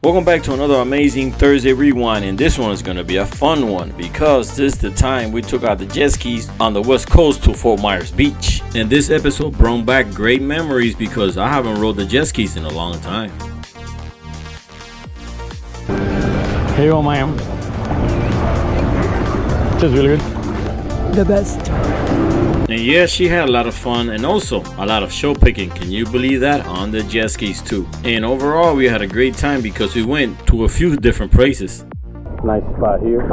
Welcome back to another amazing Thursday Rewind, and this one is going to be a fun one because this is the time we took out the jet skis on the west coast to Fort Myers Beach. And this episode brought back great memories because I haven't rode the jet skis in a long time. Here you go, ma'am. Just really good. The best. And yeah, she had a lot of fun and also a lot of show picking. Can you believe that? On the jet skis too. And overall, we had a great time because we went to a few different places. Nice spot here.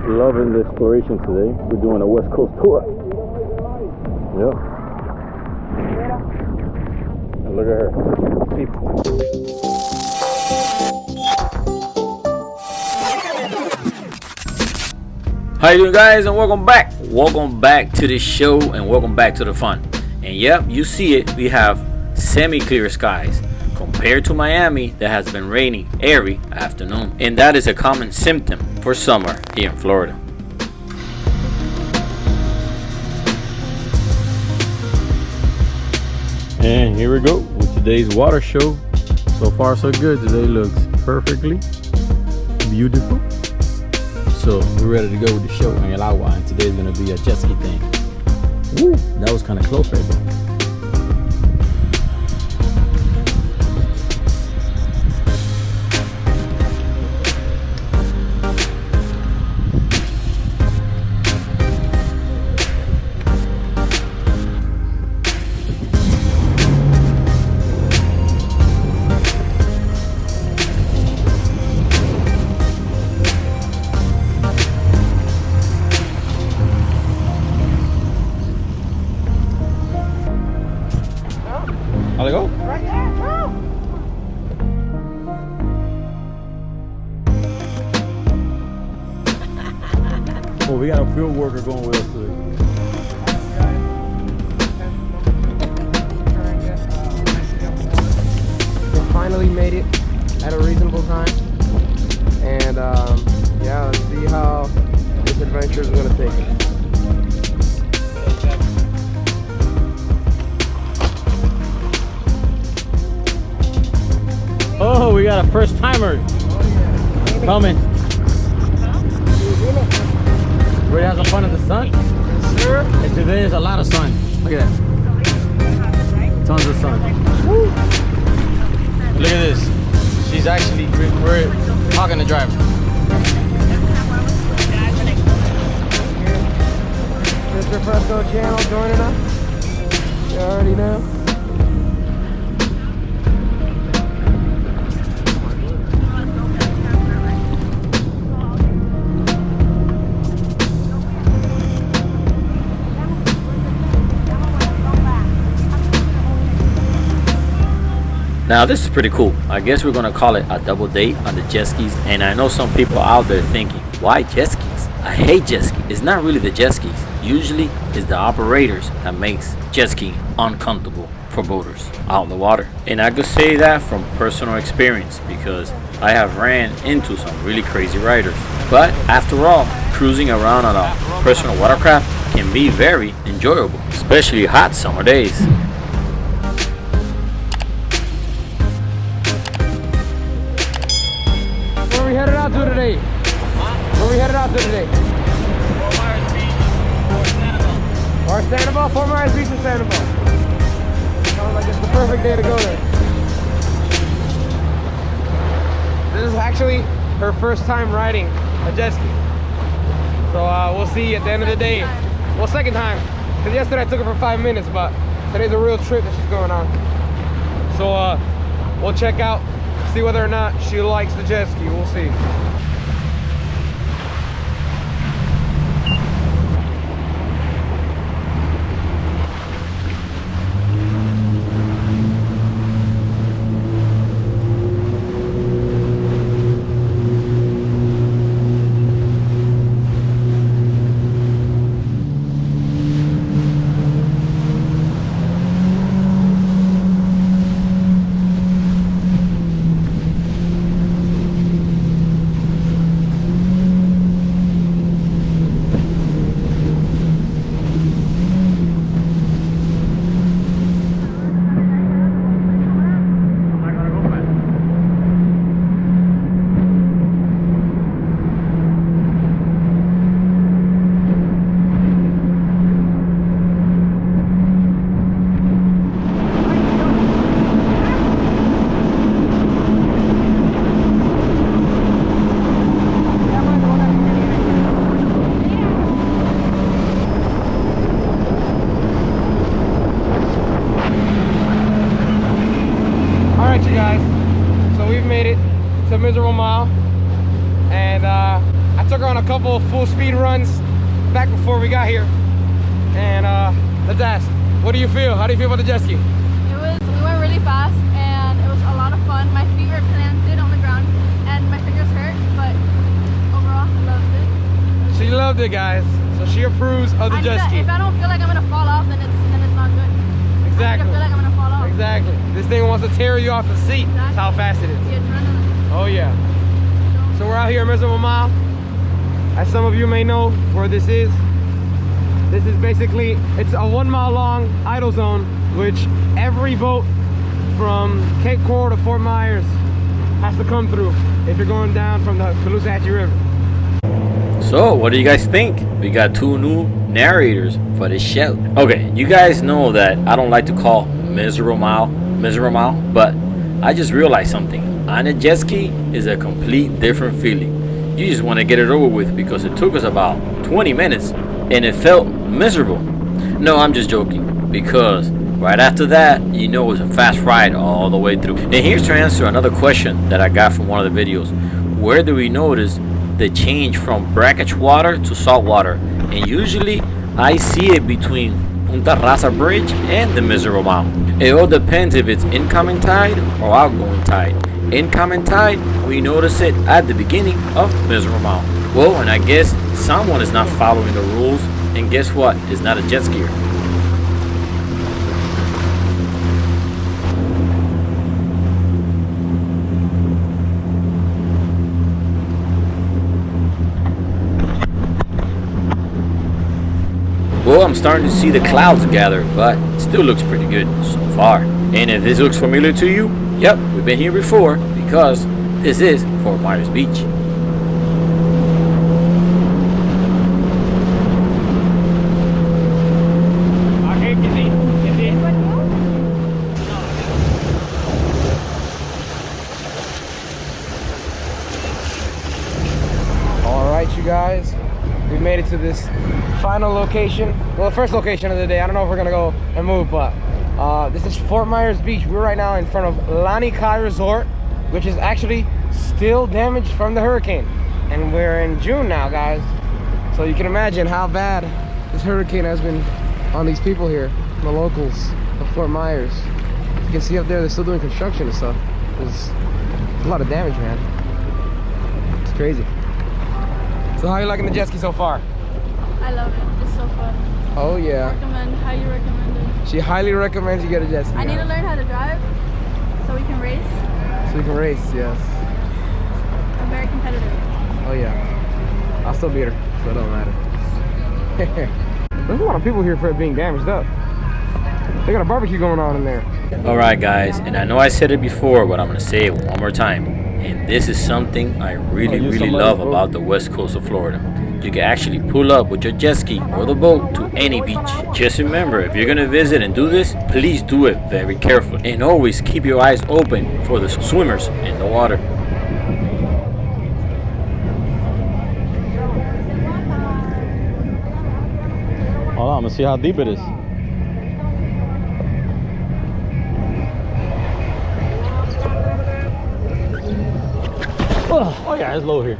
Loving the exploration today. We're doing a West Coast tour. Yep. And look at her. People. How you doing, guys, and welcome back to the show, and welcome back to the fun. And yep, you see it, we have semi-clear skies compared to Miami that has been raining every afternoon, and that is a common symptom for summer here in Florida. And here we go with today's water show. So far so good. Today looks perfectly beautiful. So we're ready to go with the show in El Agua, and today's gonna be a jet ski thing. Woo, that was kind of close right there. How'd it go? Right there, bro. Oh, we got a field worker going with us today. We finally made it at a reasonable time, and yeah, let's see how this adventure is gonna take us. Oh, we got a first timer coming. Ready to have some fun in the sun? Sure. And today is a lot of sun. Look at that. Tons of sun. Woo. Look at this. She's actually, we're talking to driver. Mr. Fresco channel joining us. You already know. Now this is pretty cool. I guess we're gonna call it a double date on the jet skis. And I know some people out there thinking, why jet skis? I hate jet skis. It's not really the jet skis. Usually it's the operators that makes jet skiing uncomfortable for boaters out in the water. And I could say that from personal experience because I have ran into some really crazy riders. But after all, cruising around on a personal watercraft can be very enjoyable, especially hot summer days. Where are we headed out to today? Where are we headed out to today? Fort Myers Beach or Sanibel. Or Sanibel? Fort Myers Beach and Sanibel. Sounds like it's the perfect day to go there. This is actually her first time riding a jet ski. So we'll see at the end of the day. Well, second time. Because yesterday I took her for 5 minutes, but today's a real trip that she's going on. So we'll check out, see whether or not she likes the jet ski. We'll see. right, you guys. So we've made it to Miserable Mile, and I took her on a couple of full speed runs back before we got here. And let's ask, what do you feel? How do you feel about the jet ski? We went really fast, and it was a lot of fun. My feet were planted on the ground, and my fingers hurt, but overall, I loved it. She loved it, guys. So she approves of the jet ski. If I don't feel like I'm gonna fall off, then it's not good. Exactly. I feel like I'm gonna fall off. Exactly. This thing wants to tear you off the seat. Exactly. That's how fast it is. The adrenaline. Oh yeah. So we're out here at Miserable Mile. As some of you may know where this is basically, it's a 1 mile long idle zone, which every boat from Cape Coral to Fort Myers has to come through if you're going down from the Caloosahatchee River. So, what do you guys think? We got 2 new narrators for this show. Okay, you guys know that I don't like to call Miserable Mile, but I just realized something. On a jet ski is a complete different feeling. You just want to get it over with because it took us about 20 minutes and it felt miserable. No, I'm just joking, because right after that, you know, it was a fast ride all the way through. And here's to answer another question that I got from one of the videos. Where do we notice the change from brackish water to salt water? And usually I see it between Punta Rasa Bridge and the Miserable Mile. It all depends if it's incoming tide or outgoing tide. Incoming tide, we notice it at the beginning of Miserable Mile. Well, and I guess someone is not following the rules, and guess what? It's not a jet skier. Well, I'm starting to see the clouds gather, but it still looks pretty good so far. And if this looks familiar to you, yep, we've been here before, because this is Fort Myers Beach. You guys, we made it to this final location. Well, the first location of the day. I don't know if we're gonna go and move, but this is Fort Myers Beach. We're right now in front of Lani Kai Resort, which is actually still damaged from the hurricane, and we're in June now, guys, so you can imagine how bad this hurricane has been on these people here, the locals of Fort Myers. You can see up there they're still doing construction and stuff. There's a lot of damage, man. It's crazy. So how are you liking the jet ski so far? I love it. It's so fun. Oh yeah. Highly recommend it. She highly recommends you get a jet ski. I need to learn how to drive so we can race. So we can race, yes. I'm very competitive. Oh yeah. I'll still beat her, so it don't matter. There's a lot of people here for it being damaged up. They got a barbecue going on in there. Alright guys, and I know I said it before, but I'm going to say it one more time. And this is something I really love about the west coast of Florida. You can actually pull up with your jet ski or the boat to any beach. Just remember, if you're going to visit and do this, please do it very carefully. And always keep your eyes open for the swimmers in the water. Hold on, I'm gonna see how deep it is. Oh yeah, it's low here.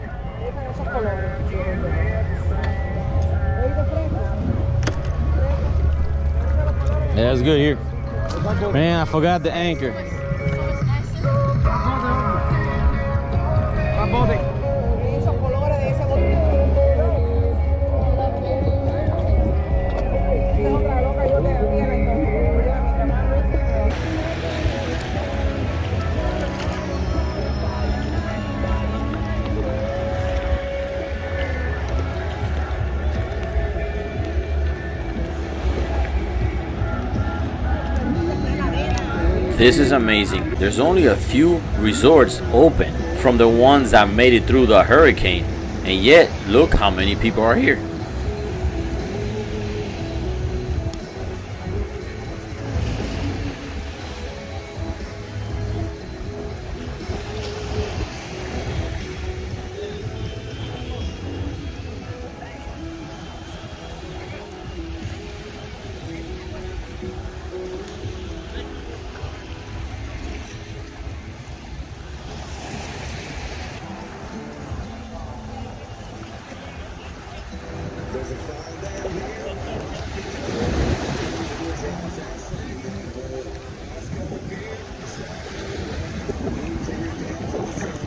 Yeah, it's good here. Man, I forgot the anchor. This is amazing. There's only a few resorts open from the ones that made it through the hurricane, and yet look how many people are here.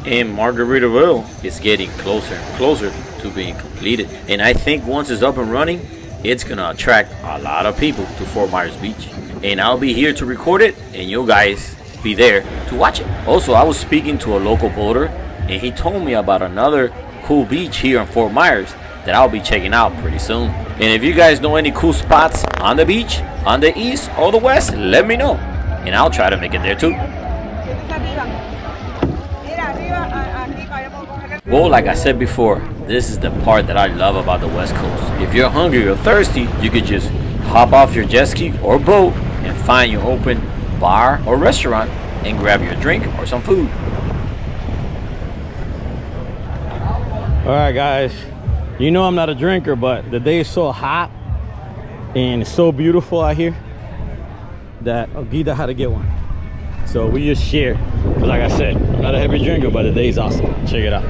And Margaritaville is getting closer and closer to being completed. And I think once it's up and running, it's gonna attract a lot of people to Fort Myers Beach. And I'll be here to record it, and you guys be there to watch it. Also, I was speaking to a local boater, and he told me about another cool beach here in Fort Myers that I'll be checking out pretty soon. And if you guys know any cool spots on the beach, on the east or the west, let me know, and I'll try to make it there too. Well, like I said before, this is the part that I love about the West Coast. If you're hungry or thirsty, you could just hop off your jet ski or boat and find your open bar or restaurant and grab your drink or some food. All right, guys. You know I'm not a drinker, but the day is so hot and it's so beautiful out here that Ogida had to get one. So we just share. Because like I said, I'm not a heavy drinker, but the day is awesome. Check it out.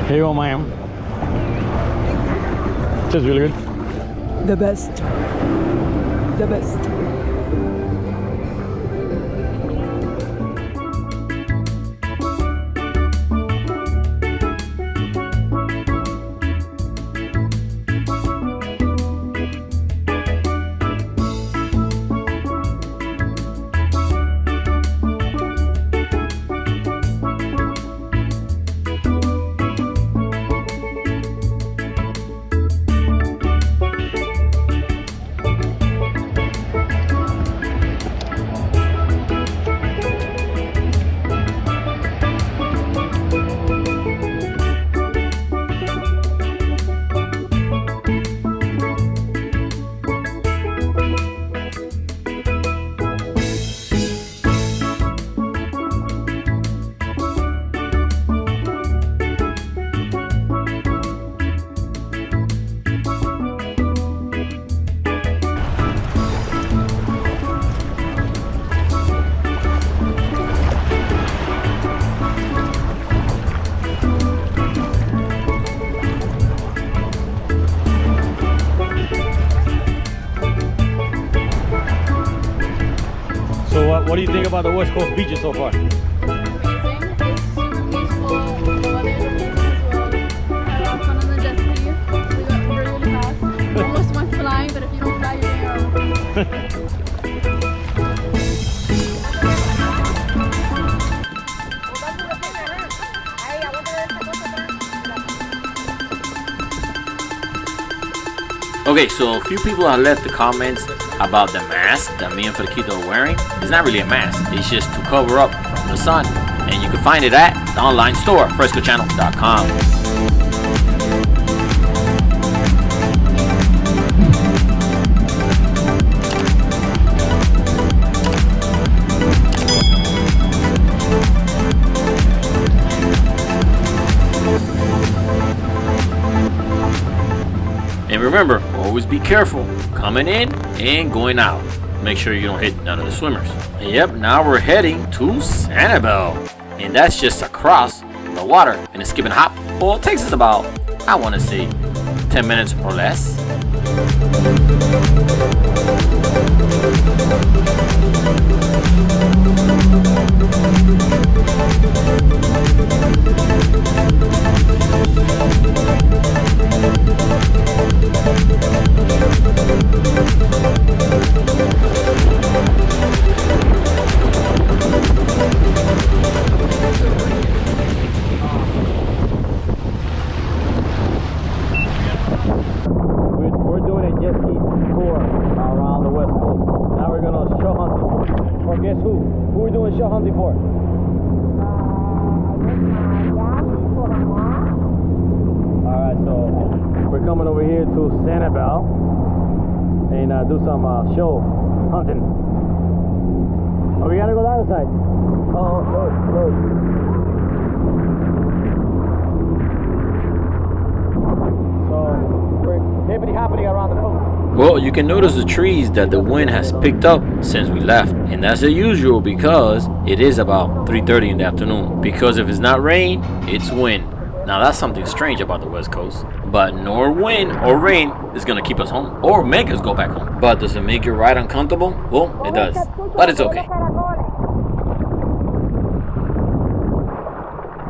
Here you go, ma'am. Tastes really good. The best. The best. What do you think about the West Coast beaches so far? Amazing. It's super peaceful. The weather is amazing as well. I had a lot of fun on the jet ski. We got really fast. Almost went flying, but if you don't fly, you're doing Okay, so a few people have left the comments about the mask that me and Fresquito are wearing. It's not really a mask, it's just to cover up from the sun. And you can find it at the online store, frescochannel.com. And remember, always be careful coming in and going out. Make sure you don't hit none of the swimmers. And yep, now we're heading to Sanibel. And that's just across the water in a skip and hop. Well, it takes us about, I want to say, 10 minutes or less. We're doing a jet ski tour around the West Coast. Now we're gonna show hunting. For guess who? Who we're doing show hunting for? Alright, so we're coming over here to Sanibel and do some show hunting. Oh, we gotta go the other side. Oh, look. So we're hippity hoppity around the coast. Well, you can notice the trees that the wind has picked up since we left. And that's the usual because it is about 3:30 in the afternoon. Because if it's not rain, it's wind. Now that's something strange about the West Coast. But nor wind or rain is gonna keep us home or make us go back home. But does it make your ride uncomfortable? Well, it does. But it's okay.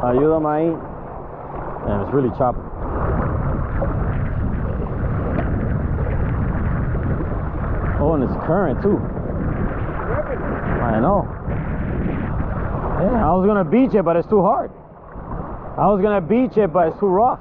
Ayúdame ahí. And it's really choppy. Oh, and it's current too. I know. Yeah, I was gonna beach it, but it's too hard. I was gonna beach it, but it's too rough.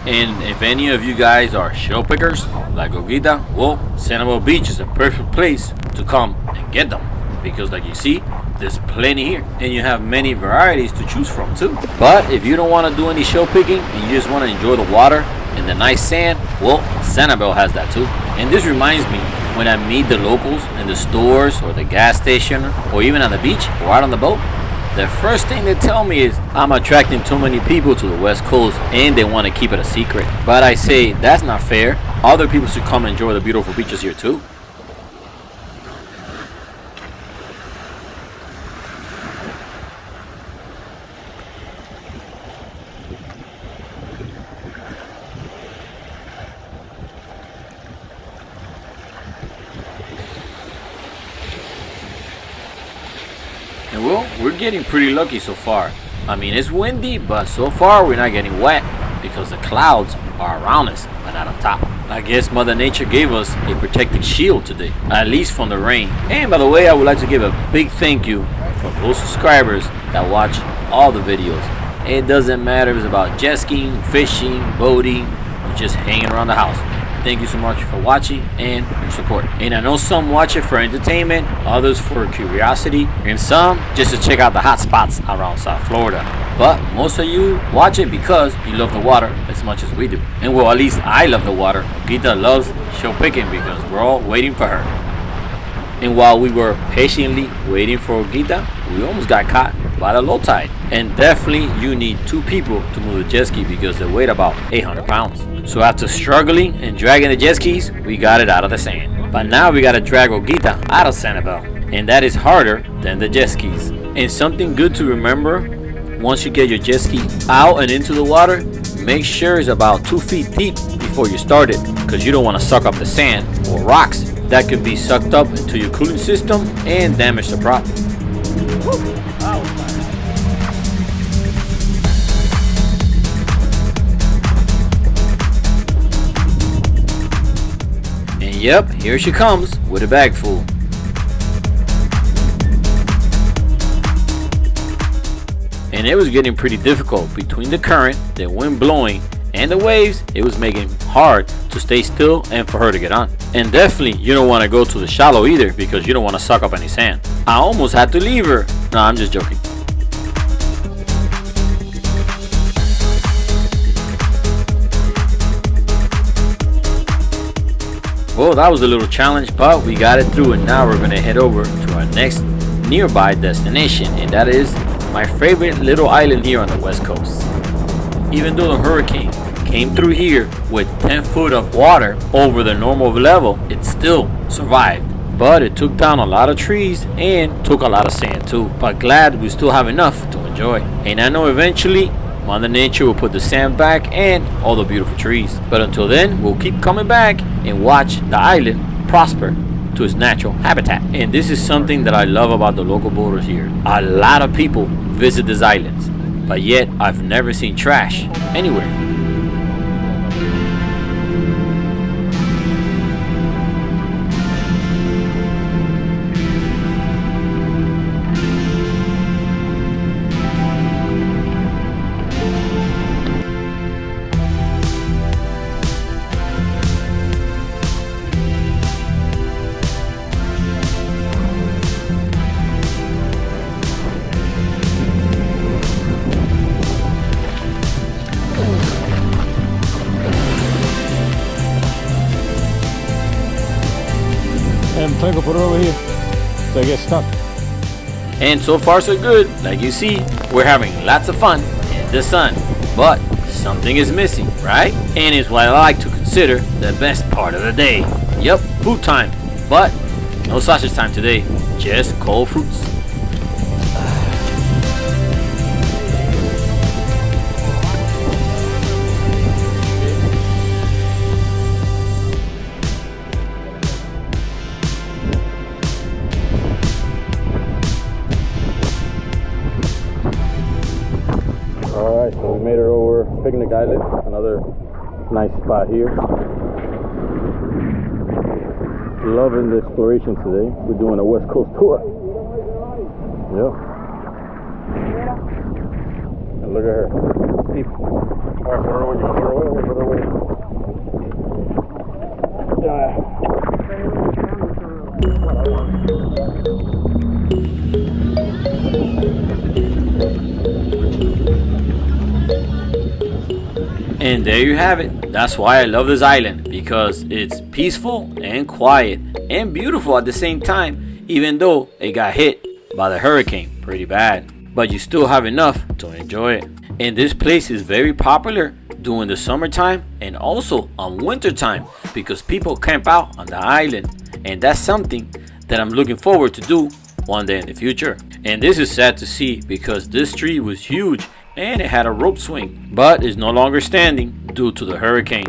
And if any of you guys are shell pickers like Olguita, well, Sanibel Beach is a perfect place to come and get them. Because like you see, there's plenty here. And you have many varieties to choose from too. But if you don't want to do any shell picking and you just want to enjoy the water and the nice sand, well, Sanibel has that too. And this reminds me, when I meet the locals in the stores or the gas station or even on the beach or out on the boat, the first thing they tell me is I'm attracting too many people to the West Coast and they want to keep it a secret. But I say that's not fair. Other people should come enjoy the beautiful beaches here too. And well, we're getting pretty lucky so far. I mean, it's windy, but so far we're not getting wet because the clouds are around us, but not on top. I guess Mother Nature gave us a protective shield today, at least from the rain. And by the way, I would like to give a big thank you for those subscribers that watch all the videos. It doesn't matter if it's about jet skiing, fishing, boating, or just hanging around the house. Thank you so much for watching and your support. And I know some watch it for entertainment, others for curiosity, and some just to check out the hot spots around South Florida. But most of you watch it because you love the water as much as we do. And well, at least I love the water. Gita loves shell picking because we're all waiting for her. And while we were patiently waiting for Gita, we almost got caught by the low tide. And definitely you need 2 people to move the jet ski because they weigh about 800 pounds. So after struggling and dragging the jet skis, we got it out of the sand. But now we gotta drag Olguita out of Sanibel. And that is harder than the jet skis. And something good to remember, once you get your jet ski out and into the water, make sure it's about 2 feet deep before you start it, because you don't want to suck up the sand or rocks that could be sucked up into your cooling system and damage the prop. And yep, here she comes with a bag full. And it was getting pretty difficult between the current, the wind blowing, and the waves. It was making it hard to stay still and for her to get on. And definitely you don't want to go to the shallow either because you don't want to suck up any sand. I almost had to leave her. No, I'm just joking. Well, that was a little challenge, but we got it through, and now we're going to head over to our next nearby destination, and that is my favorite little island here on the West Coast. Even though the hurricane came through here with 10 foot of water over the normal level, it still survived. But it took down a lot of trees and took a lot of sand too. But glad we still have enough to enjoy. And I know eventually Mother Nature will put the sand back and all the beautiful trees. But until then, we'll keep coming back and watch the island prosper to its natural habitat. And this is something that I love about the local boaters here. A lot of people visit these islands, but yet I've never seen trash anywhere. And Franco, put it over here. So I get stuck. And so far so good. Like you see, we're having lots of fun in the sun. But something is missing, right? And it's what I like to consider the best part of the day. Yup, food time. But no sausage time today, just cold fruits. Alright, so we made it over Picnic Island, another nice spot here. Loving the exploration today. We're doing a West Coast tour. Yep. And look at her. People. Alright, put her away, put her away. And there you have it. That's why I love this island, because it's peaceful and quiet and beautiful at the same time, even though it got hit by the hurricane pretty bad. But you still have enough to enjoy it. And this place is very popular during the summertime and also on winter time, because people camp out on the island. And that's something that I'm looking forward to do one day in the future. And this is sad to see, because this tree was huge and it had a rope swing, but is no longer standing due to the hurricane.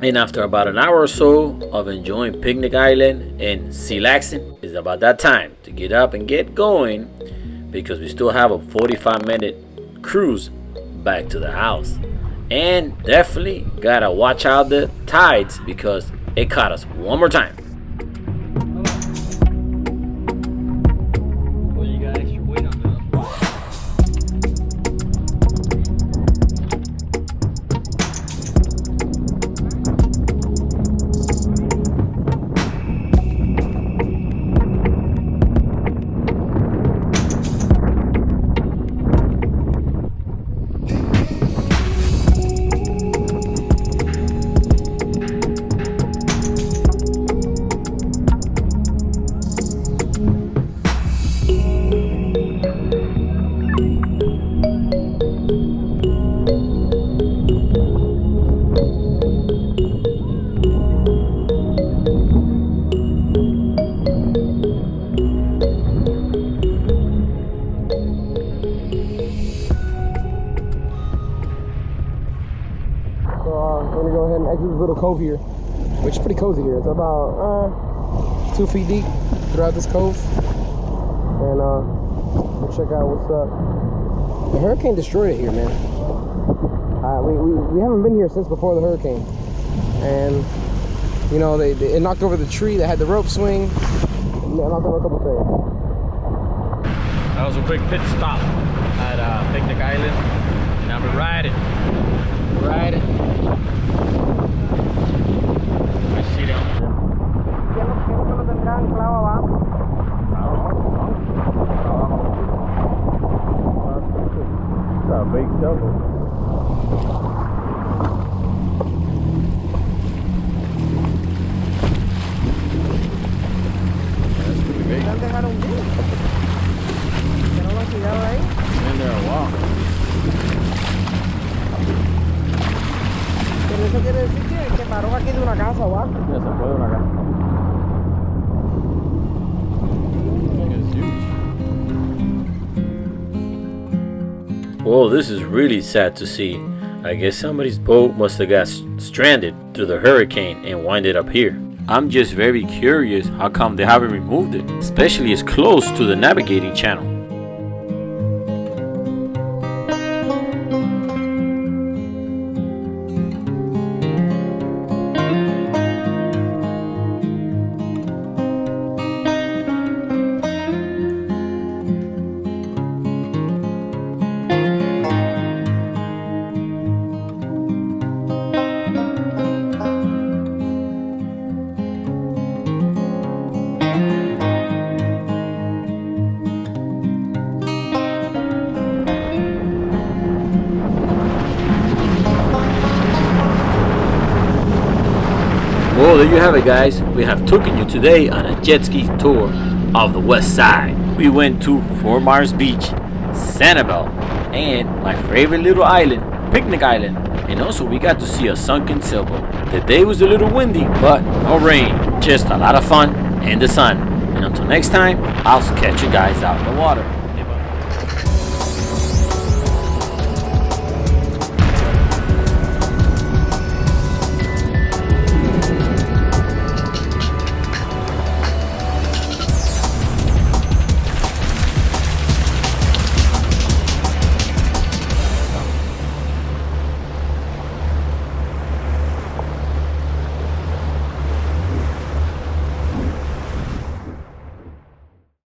And after about an hour or so of enjoying Picnic Island and chillaxing, it's about that time to get up and get going, because we still have a 45-minute cruise back to the house. And definitely gotta watch out the tides, because it caught us one more time. Well, you got extra weight on those. We're gonna go ahead and exit this little cove here, which is pretty cozy here. It's about 2 feet deep throughout this cove, and we'll check out what's up. The hurricane destroyed it here, man. We haven't been here since before the hurricane, and you know it knocked over the tree that had the rope swing. It knocked over a couple things. That was a quick pit stop at Picnic Island. Now we're riding. I see them. It's a big shovel. That's pretty big. Been there a while. Pero eso quiere decir que paró aquí de una casa o algo. Ya se fue de una casa. It's huge. Well, this is really sad to see. I guess somebody's boat must have got stranded through the hurricane and winded up here. I'm just very curious how come they haven't removed it, especially it's close to the navigating channel. there you have it, guys. We have taken you today on a jet ski tour of the west side. We went to Fort Myers Beach, Sanibel, and my favorite little island, Picnic Island. And also we got to see a sunken sailboat. The day was a little windy, but no rain. Just a lot of fun in the sun. And until next time, I'll catch you guys out in the water.